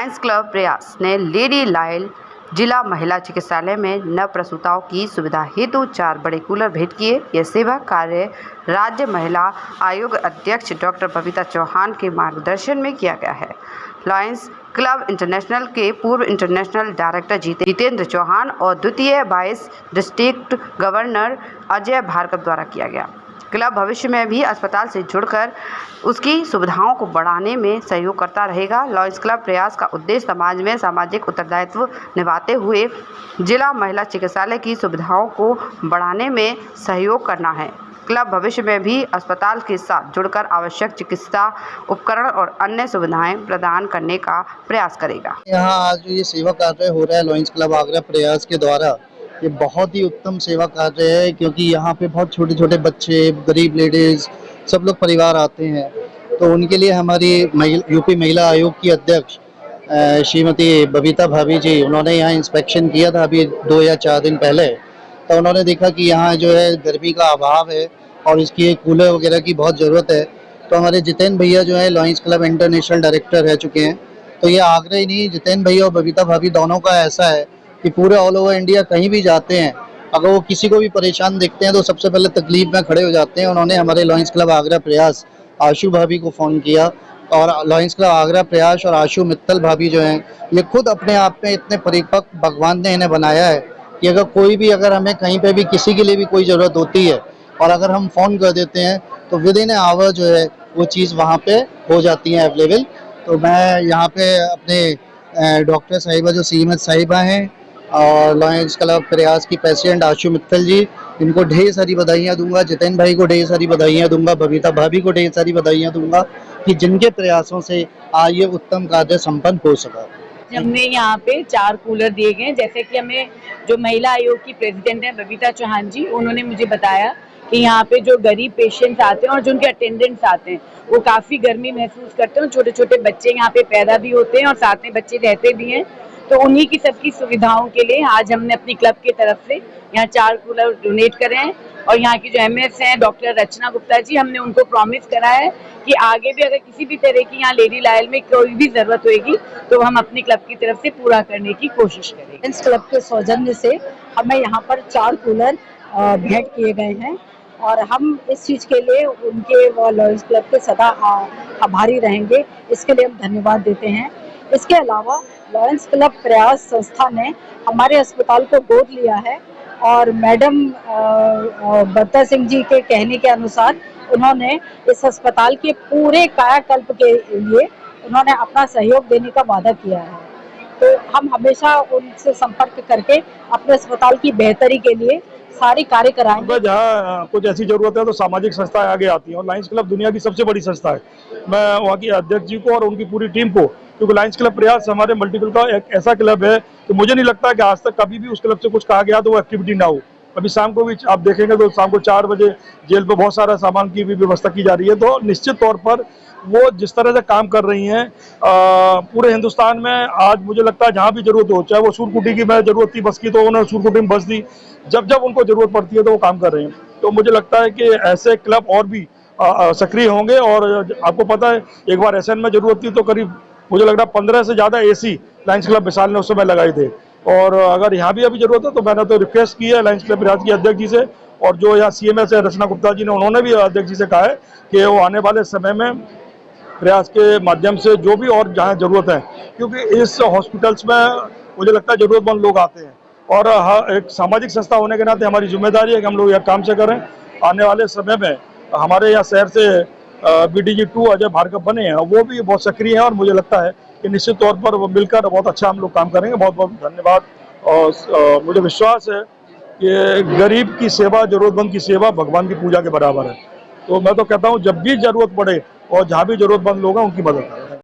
Lions club प्रयास ने lady Lyell जिला महिला चिकित्सालय में नवप्रसूताओं की सुविधा हेतु 4 बड़े कूलर भेंट किए। यह सेवा कार्य राज्य महिला आयोग अध्यक्ष डॉक्टर बबीता चौहान के मार्गदर्शन में किया गया है। लायंस क्लब इंटरनेशनल के पूर्व इंटरनेशनल डायरेक्टर जितेंद्र चौहान और द्वितीय vice district governor Ajay Bhargav द्वारा किया गया। क्लब भविष्य में भी अस्पताल से जुड़कर उसकी सुविधाओं को बढ़ाने में सहयोग करता रहेगा। लायंस क्लब प्रयास का उद्देश्य समाज में सामाजिक उत्तरदायित्व निभाते हुए जिला महिला चिकित्सालय की सुविधाओं को बढ़ाने में सहयोग करना है। क्लब भविष्य में भी अस्पताल के साथ जुड़कर आवश्यक चिकित्सा उपकरण और अन्य सुविधाएं प्रदान करने का प्रयास करेगा। यहाँ आज जो ये सेवा कार्य हो रहा है लायंस क्लब आगरा प्रयास के द्वारा, ये बहुत ही उत्तम सेवा कार्य है, क्योंकि यहाँ पे बहुत छोटे छोटे बच्चे, गरीब लेडीज़, सब लोग परिवार आते हैं। तो उनके लिए हमारी यूपी महिला आयोग की अध्यक्ष श्रीमती बबीता भाभी जी, उन्होंने यहाँ इंस्पेक्शन किया था अभी 2 या 4 दिन पहले। तो उन्होंने देखा कि यहाँ जो है गर्मी का अभाव है और इसकी कूलर वगैरह की बहुत ज़रूरत है। तो हमारे जितेंद्र भैया जो है लायंस क्लब इंटरनेशनल डायरेक्टर रह चुके हैं। तो ये आगरा ही नहीं, जितेंद्र भैया और बबीता भाभी दोनों का ऐसा है कि पूरे ऑल ओवर इंडिया कहीं भी जाते हैं, अगर वो किसी को भी परेशान देखते हैं तो सबसे पहले तकलीफ में खड़े हो जाते हैं। उन्होंने हमारे लायंस क्लब आगरा प्रयास आशु भाभी को फ़ोन किया, और लायंस क्लब आगरा प्रयास और आशु मित्तल भाभी जो हैं, ये खुद अपने आप में इतने परिपक्व भगवान ने इन्हें बनाया है कि अगर हमें कहीं पे भी किसी के लिए भी कोई ज़रूरत होती है और अगर हम फ़ोन कर देते हैं तो विद इन आवर जो है वो चीज़ वहाँ पे हो जाती है अवेलेबल। तो मैं यहाँ पे अपने डॉक्टर साहिबा जो सीएमएच साहिबा हैं और लायंस क्लब प्रयास की प्रेसिडेंट आशु मित्तल जी, इनको ढेर सारी बधाइयाँ दूंगा। जितेंद्र भाई को ढेर सारी बधाइयाँ दूंगा, बबीता भाभी को ढेर सारी बधाइयाँ दूंगा कि जिनके प्रयासों से आज ये उत्तम कार्य संपन्न हो सका। हमने यहाँ पे 4 कूलर दिए गए, जैसे कि हमें जो महिला आयोग की प्रेसिडेंट है बबीता चौहान जी, उन्होंने मुझे बताया कि यहाँ पे जो गरीब पेशेंट्स आते हैं और जो उनके अटेंडेंट्स आते हैं वो काफ़ी गर्मी महसूस करते हैं। छोटे छोटे बच्चे यहाँ पे पैदा भी होते हैं और साथ में बच्चे रहते भी हैं। तो उन्हीं की सबकी सुविधाओं के लिए आज हमने अपनी क्लब की तरफ से यहाँ 4 कूलर डोनेट करे हैं। और यहाँ की जो एमएस हैं डॉक्टर रचना गुप्ता जी, हमने उनको प्रॉमिस करा है कि आगे भी अगर किसी भी तरह की यहाँ लेडी लायल में कोई भी ज़रूरत होगी तो हम अपनी क्लब की तरफ से पूरा करने की कोशिश करेंगे। इस क्लब के सौजन्य से हमें यहाँ पर 4 कूलर भेंट किए गए हैं और हम इस चीज़ के लिए उनके व लायंस क्लब के सदा आभारी रहेंगे। इसके लिए हम धन्यवाद देते हैं। इसके अलावा लायंस क्लब प्रयास संस्था ने हमारे अस्पताल को गोद लिया है और मैडम बत्ता सिंह जी के कहने के अनुसार उन्होंने इस अस्पताल के पूरे कायाकल्प के लिए उन्होंने अपना सहयोग देने का वादा किया है। तो हम हमेशा उनसे संपर्क करके अपने अस्पताल की बेहतरी के लिए सारी कार्य कराएंगे। जहाँ कुछ ऐसी जरूरत है तो सामाजिक संस्थाएं आगे आती हैं और लायंस क्लब दुनिया की सबसे बड़ी संस्था है। मैं वहाँ की अध्यक्ष जी को और उनकी पूरी टीम को, क्योंकि लायंस क्लब प्रयास हमारे मल्टीपल का एक ऐसा क्लब है कि मुझे नहीं लगता कि आज तक कभी भी उस क्लब से कुछ कहा गया तो वो एक्टिविटी ना हो। अभी शाम को भी आप देखेंगे तो शाम को 4 बजे जेल पे बहुत सारा सामान की भी व्यवस्था की जा रही है। तो निश्चित तौर पर वो जिस तरह से काम कर रही हैं पूरे हिंदुस्तान में, आज मुझे लगता है जहाँ भी जरूरत हो, चाहे वो सूरकुटी की जरूरत थी बस की तो उन्होंने सूरकुटी में बस दी, जब जब उनको जरूरत पड़ती है तो वो काम कर रहे हैं। तो मुझे लगता है कि ऐसे क्लब और भी सक्रिय होंगे। और आपको पता है एक बार एसएन में जरूरत थी तो करीब मुझे लग रहा 15 से ज़्यादा एसी लायंस क्लब विशाल ने उस समय लगाए थे। और अगर यहाँ भी अभी जरूरत है तो मैंने तो रिक्वेस्ट की है लायंस क्लब प्रयास की अध्यक्ष जी से, और जो यहाँ सीएमएस है रचना गुप्ता जी ने, उन्होंने भी अध्यक्ष जी से कहा है कि वो आने वाले समय में प्रयास के माध्यम से जो भी और जहाँ जरूरत है, क्योंकि इस हॉस्पिटल्स में मुझे लगता है जरूरतमंद लोग आते हैं और एक सामाजिक संस्था होने के नाते हमारी जिम्मेदारी है कि हम लोग यह काम से करें। आने वाले समय में हमारे यहाँ शहर से BDG 2 अजय भार्गव बने हैं, वो भी बहुत सक्रिय हैं और मुझे लगता है कि निश्चित तौर पर वो मिलकर बहुत अच्छा हम लोग काम करेंगे। बहुत बहुत धन्यवाद। और मुझे विश्वास है कि गरीब की सेवा, जरूरतमंद की सेवा भगवान की पूजा के बराबर है। तो मैं तो कहता हूँ जब भी जरूरत पड़े और जहाँ भी जरूरतमंद लोग हैं उनकी मदद करें।